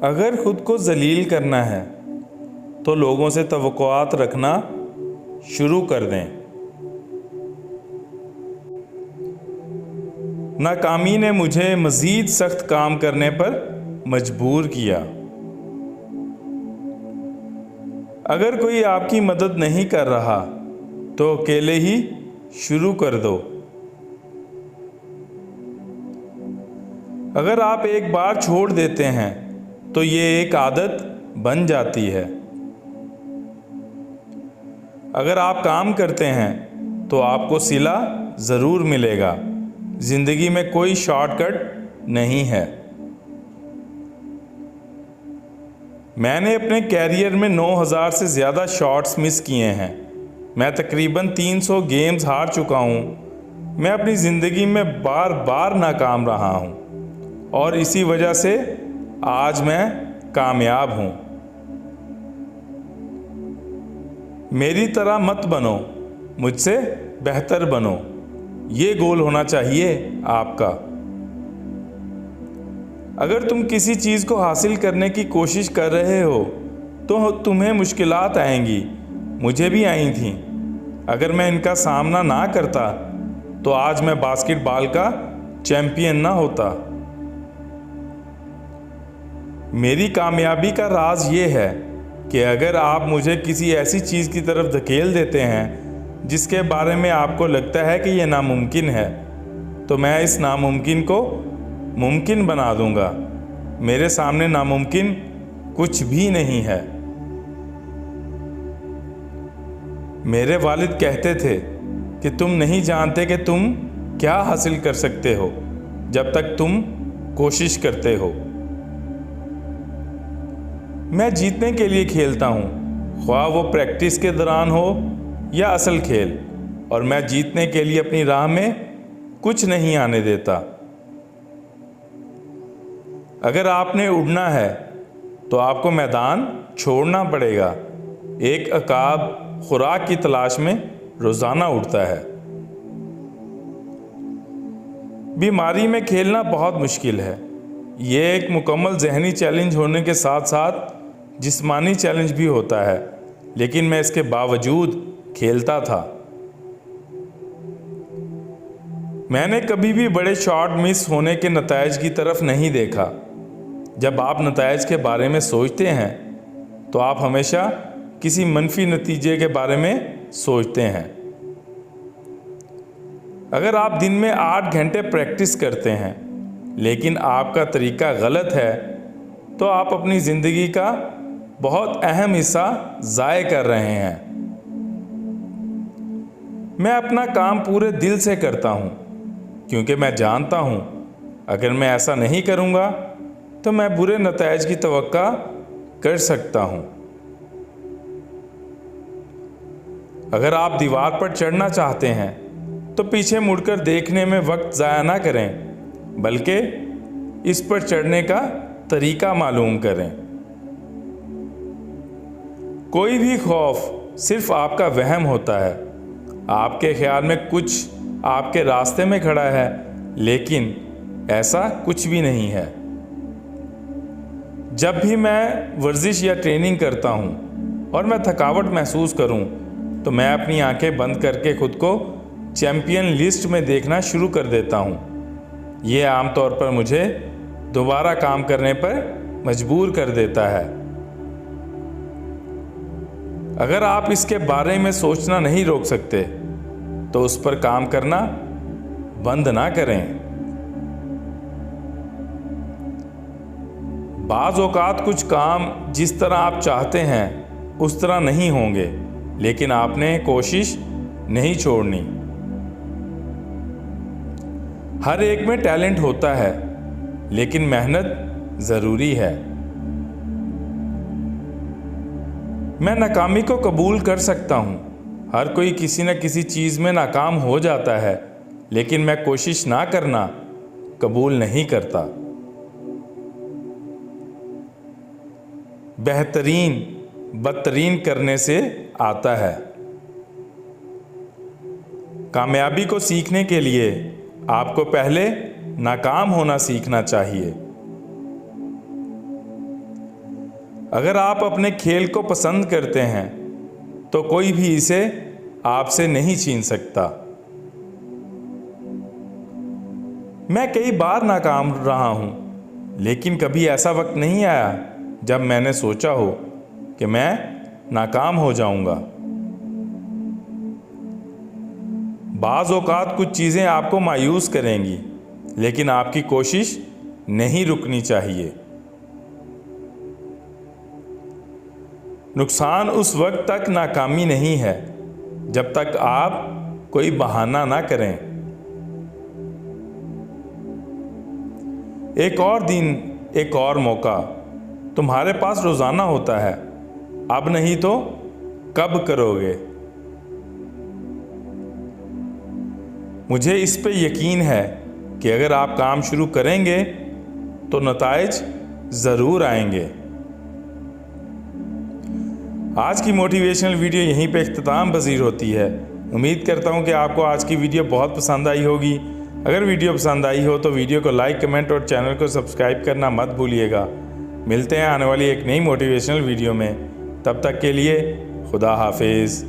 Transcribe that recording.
अगर खुद को जलील करना है तो लोगों से तवक्कुआत रखना शुरू कर दें। नाकामी ने मुझे मज़ीद सख्त काम करने पर मजबूर किया। अगर कोई आपकी मदद नहीं कर रहा तो अकेले ही शुरू कर दो। अगर आप एक बार छोड़ देते हैं तो ये एक आदत बन जाती है। अगर आप काम करते हैं तो आपको सिला ज़रूर मिलेगा। ज़िंदगी में कोई शॉर्टकट नहीं है। मैंने अपने कैरियर में 9000 से ज़्यादा शॉट्स मिस किए हैं। मैं तकरीबन 300 गेम्स हार चुका हूँ। मैं अपनी ज़िंदगी में बार बार नाकाम रहा हूँ और इसी वजह से आज मैं कामयाब हूँ। मेरी तरह मत बनो, मुझसे बेहतर बनो। ये गोल होना चाहिए आपका। अगर तुम किसी चीज़ को हासिल करने की कोशिश कर रहे हो तो तुम्हें मुश्किलात आएंगी। मुझे भी आई थी। अगर मैं इनका सामना ना करता तो आज मैं बास्केटबॉल का चैंपियन ना होता। मेरी कामयाबी का राज ये है कि अगर आप मुझे किसी ऐसी चीज़ की तरफ धकेल देते हैं जिसके बारे में आपको लगता है कि यह नामुमकिन है, तो मैं इस नामुमकिन को मुमकिन बना दूंगा। मेरे सामने नामुमकिन कुछ भी नहीं है। मेरे वालिद कहते थे कि तुम नहीं जानते कि तुम क्या हासिल कर सकते हो जब तक तुम कोशिश करते हो। मैं जीतने के लिए खेलता हूँ, ख्वाह वो प्रैक्टिस के दौरान हो या असल खेल, और मैं जीतने के लिए अपनी राह में कुछ नहीं आने देता। अगर आपने उड़ना है तो आपको मैदान छोड़ना पड़ेगा। एक अकाब खुराक की तलाश में रोज़ाना उड़ता है। बीमारी में खेलना बहुत मुश्किल है। ये एक मुकम्मल जहनी चैलेंज होने के साथ साथ जिस्मानी चैलेंज भी होता है, लेकिन मैं इसके बावजूद खेलता था। मैंने कभी भी बड़े शॉट मिस होने के नतायज की तरफ नहीं देखा। जब आप नतायज के बारे में सोचते हैं तो आप हमेशा किसी मनफी नतीजे के बारे में सोचते हैं। अगर आप दिन में 8 घंटे प्रैक्टिस करते हैं लेकिन आपका तरीका गलत है तो आप अपनी ज़िंदगी का बहुत अहम हिस्सा ज़ाय कर रहे हैं। मैं अपना काम पूरे दिल से करता हूँ क्योंकि मैं जानता हूँ अगर मैं ऐसा नहीं करूँगा तो मैं बुरे नतायज की तवक्का कर सकता हूँ। अगर आप दीवार पर चढ़ना चाहते हैं तो पीछे मुड़कर देखने में वक्त ज़ाया ना करें, बल्कि इस पर चढ़ने का तरीका मालूम करें। कोई भी खौफ सिर्फ आपका वहम होता है। आपके ख्याल में कुछ आपके रास्ते में खड़ा है, लेकिन ऐसा कुछ भी नहीं है। जब भी मैं वर्जिश या ट्रेनिंग करता हूँ और मैं थकावट महसूस करूँ तो मैं अपनी आंखें बंद करके खुद को चैंपियन लिस्ट में देखना शुरू कर देता हूँ। ये आमतौर पर मुझे दोबारा काम करने पर मजबूर कर देता है। अगर आप इसके बारे में सोचना नहीं रोक सकते तो उस पर काम करना बंद ना करें। बाज़ औक़ात कुछ काम जिस तरह आप चाहते हैं उस तरह नहीं होंगे, लेकिन आपने कोशिश नहीं छोड़नी। हर एक में टैलेंट होता है, लेकिन मेहनत ज़रूरी है। मैं नाकामी को कबूल कर सकता हूँ। हर कोई किसी न किसी चीज़ में नाकाम हो जाता है, लेकिन मैं कोशिश ना करना कबूल नहीं करता। बेहतरीन बदतरीन करने से आता है। कामयाबी को सीखने के लिए आपको पहले नाकाम होना सीखना चाहिए। अगर आप अपने खेल को पसंद करते हैं तो कोई भी इसे आपसे नहीं छीन सकता। मैं कई बार नाकाम रहा हूं, लेकिन कभी ऐसा वक्त नहीं आया जब मैंने सोचा हो कि मैं नाकाम हो जाऊंगा। बाज़ औक़ात कुछ चीज़ें आपको मायूस करेंगी, लेकिन आपकी कोशिश नहीं रुकनी चाहिए। नुकसान उस वक्त तक नाकामी नहीं है जब तक आप कोई बहाना ना करें। एक और दिन, एक और मौका तुम्हारे पास रोज़ाना होता है। अब नहीं तो कब करोगे? मुझे इस पे यकीन है कि अगर आप काम शुरू करेंगे तो नताइज ज़रूर आएंगे। आज की मोटिवेशनल वीडियो यहीं पे इख्तिताम पज़ीर होती है। उम्मीद करता हूँ कि आपको आज की वीडियो बहुत पसंद आई होगी। अगर वीडियो पसंद आई हो तो वीडियो को लाइक, कमेंट और चैनल को सब्सक्राइब करना मत भूलिएगा। मिलते हैं आने वाली एक नई मोटिवेशनल वीडियो में। तब तक के लिए खुदा हाफिज़।